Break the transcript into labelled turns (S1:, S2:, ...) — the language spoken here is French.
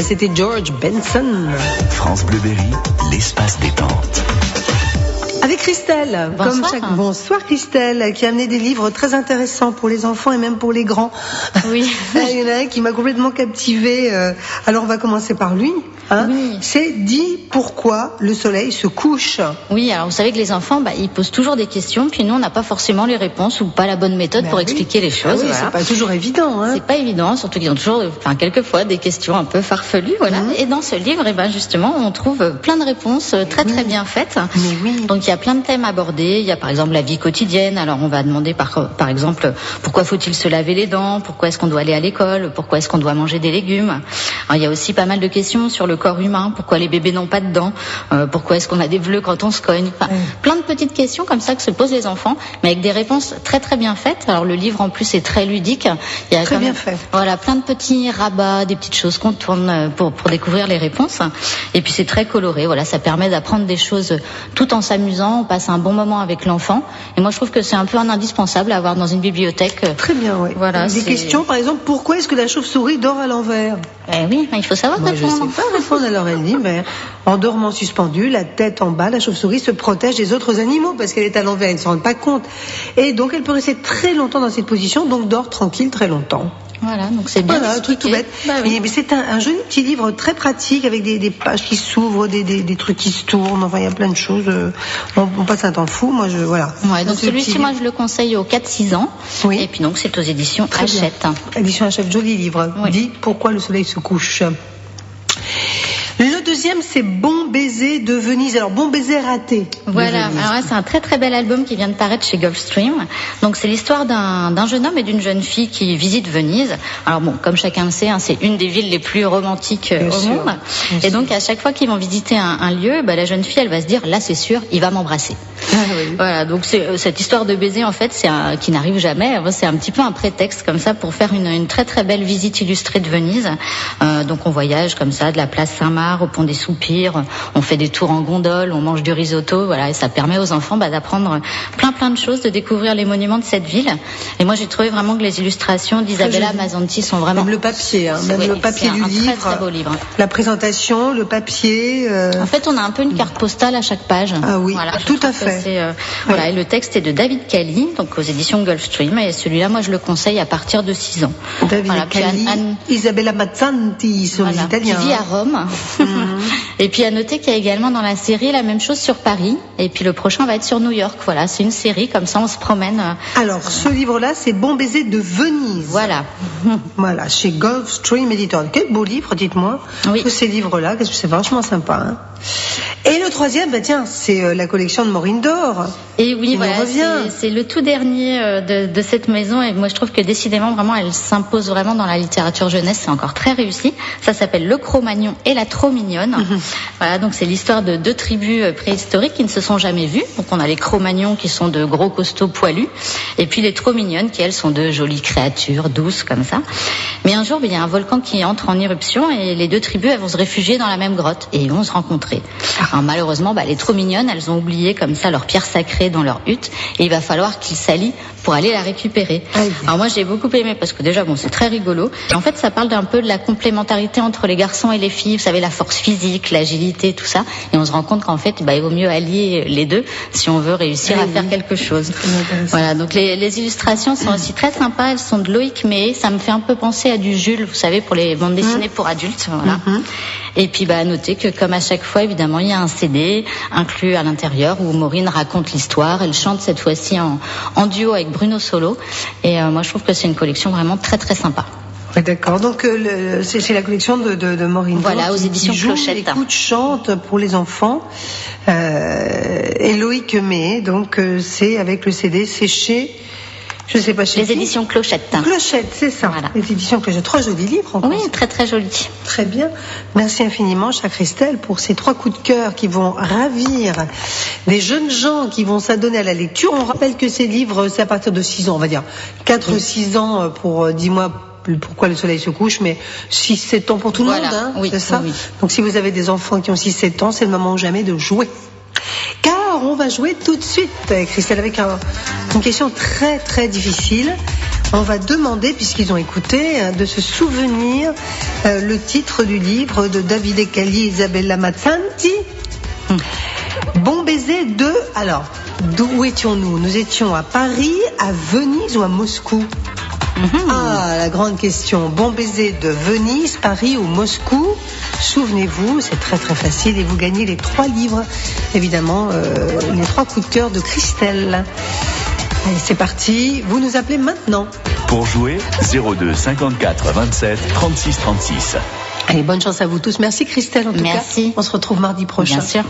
S1: C'était George Benson.
S2: France Bleu Berry, l'espace détente.
S1: Avec Christelle, bonsoir Christelle, qui a amené des livres très intéressants pour les enfants et même pour les grands.
S3: Oui.
S1: Il y en a un qui m'a complètement captivée. Alors on va commencer par lui.
S3: Oui.
S1: C'est Dis pourquoi le soleil se couche.
S3: Oui, alors vous savez que les enfants, ils posent toujours des questions, puis nous on n'a pas forcément les réponses ou pas la bonne méthode pour expliquer les choses.
S1: Oui, c'est pas toujours évident.
S3: C'est pas évident, surtout qu'ils ont toujours, quelquefois des questions un peu farfelues, voilà. Et dans ce livre, justement, on trouve plein de réponses très bien faites.
S1: Mais oui.
S3: Donc il y a plein de thèmes abordés. Il y a par exemple la vie quotidienne. Alors on va demander par exemple pourquoi faut-il se laver les dents, pourquoi est-ce qu'on doit aller à l'école, pourquoi est-ce qu'on doit manger des légumes. Alors, il y a aussi pas mal de questions sur le corps humain, pourquoi les bébés n'ont pas de dents, pourquoi est-ce qu'on a des bleus quand on se cogne. Plein de petites questions comme ça que se posent les enfants, mais avec des réponses très bien faites. Alors le livre en plus est très ludique. Il y a
S1: très bien fait.
S3: Voilà, plein de petits rabats, des petites choses qu'on tourne pour découvrir les réponses. Et puis c'est très coloré. Voilà, ça permet d'apprendre des choses tout en s'amusant. On passe un bon moment avec l'enfant. Et moi je trouve que c'est un peu un indispensable à avoir dans une bibliothèque.
S1: Très bien, oui.
S3: Voilà,
S1: des questions, par exemple, pourquoi est-ce que la chauve-souris dort à l'envers?
S3: Oui, il faut savoir répondre.
S1: Je sais pas répondre. Alors elle dit, en dormant suspendue, la tête en bas, la chauve-souris se protège des autres animaux parce qu'elle est à l'envers, elle ne se rend pas compte. Et donc elle peut rester très longtemps dans cette position, donc dort tranquille très longtemps.
S3: Voilà, donc c'est bien.
S1: Voilà, un truc tout bête.
S3: Oui.
S1: Mais c'est un joli petit livre très pratique avec des pages qui s'ouvrent, des trucs qui se tournent. Enfin, il y a plein de choses. On passe un temps fou. Moi, voilà.
S3: Ouais, donc celui-ci, moi, je le conseille aux 4-6 ans.
S1: Oui.
S3: Et puis donc, c'est aux éditions Hachette.
S1: Édition Hachette, joli livre.
S3: Oui.
S1: Dis pourquoi le soleil se couche. Le deuxième, c'est Bon baiser de Venise. Alors, Bon baiser raté.
S3: Voilà. Alors là, c'est un très bel album qui vient de paraître chez Gulfstream. Donc, c'est l'histoire d'un jeune homme et d'une jeune fille qui visitent Venise. Alors bon, comme chacun le sait, c'est une des villes les plus romantiques au monde. Et donc, à chaque fois qu'ils vont visiter un lieu, la jeune fille, elle va se dire, là, c'est sûr, il va m'embrasser.
S1: Oui.
S3: Voilà. Donc, cette histoire de baiser, en fait, qui n'arrive jamais. C'est un petit peu un prétexte comme ça pour faire une très belle visite illustrée de Venise. Donc, on voyage comme ça de la place Saint-Marc au pont des Soupirs, on fait des tours en gondole, on mange du risotto, voilà, et ça permet aux enfants d'apprendre plein de choses, de découvrir les monuments de cette ville. Et moi j'ai trouvé vraiment que les illustrations d'Isabella Mazzanti sont vraiment...
S1: Même le papier, le papier du livre,
S3: très beau livre.
S1: La présentation, le papier...
S3: En fait, on a un peu une carte postale à chaque page.
S1: Ah oui,
S3: voilà,
S1: tout à fait.
S3: Voilà, et le texte est de David Cali, donc aux éditions Gulfstream, et celui-là, moi je le conseille à partir de 6 ans.
S1: David Cali, Isabella Mazzanti, sur les Italiens.
S3: Qui vit à Rome. Et puis à noter qu'il y a également dans la série la même chose sur Paris, et puis le prochain va être sur New York. Voilà, c'est une série, comme ça on se promène.
S1: Alors ce livre-là, c'est Bon baiser de Venise.
S3: Voilà.
S1: Voilà, chez Gulfstream Editor. Quel beau livre, dites-moi.
S3: Oui.
S1: Que ces livres-là, qu'est-ce que c'est vachement sympa. Et le troisième, c'est la collection de Maureen Dore.
S3: Et oui, voilà, c'est le tout dernier de cette maison, et moi je trouve que décidément vraiment elle s'impose vraiment dans la littérature jeunesse, c'est encore très réussi. Ça s'appelle Le Cro-Magnon et la Trop Mignonne. Voilà, donc c'est l'histoire de 2 tribus préhistoriques qui ne se sont jamais vues. Donc on a les Cro-Magnons qui sont de gros costauds poilus, et puis les Trop Mignonnes qui elles sont de jolies créatures douces comme ça. Mais un jour il y a un volcan qui entre en éruption et les 2 tribus elles vont se réfugier dans la même grotte et ils vont se rencontrer. Alors malheureusement les Trop Mignonnes elles ont oublié comme ça leur pierre sacrée dans leur hutte, et il va falloir qu'ils s'allient pour aller la récupérer. Alors moi j'ai beaucoup aimé parce que déjà c'est très rigolo. Et en fait ça parle d'un peu de la complémentarité entre les garçons et les filles, vous savez, la force physique, l'agilité, tout ça, et on se rend compte qu'en fait il vaut mieux allier les deux si on veut réussir à faire quelque chose. Voilà, donc les illustrations sont aussi très sympas, elles sont de Loïc May, ça me fait un peu penser à du Jules, vous savez, pour les bandes dessinées pour adultes, voilà. Et puis à noter que comme à chaque fois évidemment il y a un CD inclus à l'intérieur où Maureen raconte l'histoire, elle chante cette fois-ci en duo avec Bruno Solo, et moi je trouve que c'est une collection vraiment très sympa.
S1: Ouais, d'accord, donc c'est la collection de Maureen Dore.
S3: Voilà, aux éditions Clochette.
S1: Écoute, chante pour les enfants. Et Loïc May, donc c'est avec le CD, c'est chez... Je sais pas chez
S3: les éditions Clochette.
S1: Clochette, c'est ça. Voilà. Les éditions Clochette. 3 jolis livres encore.
S3: Oui, très jolis.
S1: Très bien. Merci infiniment, chère Christelle, pour ces 3 coups de cœur qui vont ravir des jeunes gens qui vont s'adonner à la lecture. On rappelle que ces livres, c'est à partir de 6 ans, on va dire. 4-6 ans pour 10 mois. Pourquoi le soleil se couche, mais 6-7 ans pour tout le monde, c'est ça. Oui. Donc si vous avez des enfants qui ont 6-7 ans, c'est le moment ou jamais de jouer. Car on va jouer tout de suite, Christelle, avec une question très difficile. On va demander, puisqu'ils ont écouté, de se souvenir le titre du livre de Davide Calli et Isabella Mazzanti. Bon baiser de... Alors, d'où étions-nous? Nous étions à Paris, à Venise ou à Moscou? Ah, la grande question. Bon baiser de Venise, Paris ou Moscou? Souvenez-vous, c'est très très facile et vous gagnez les 3 livres, évidemment, les 3 coups de cœur de Christelle. Allez, c'est parti, vous nous appelez maintenant.
S2: Pour jouer, 02 54 27 36 36.
S1: Allez, bonne chance à vous tous. Merci Christelle en tout cas.
S3: Merci.
S1: On se retrouve mardi prochain.
S3: Bien sûr.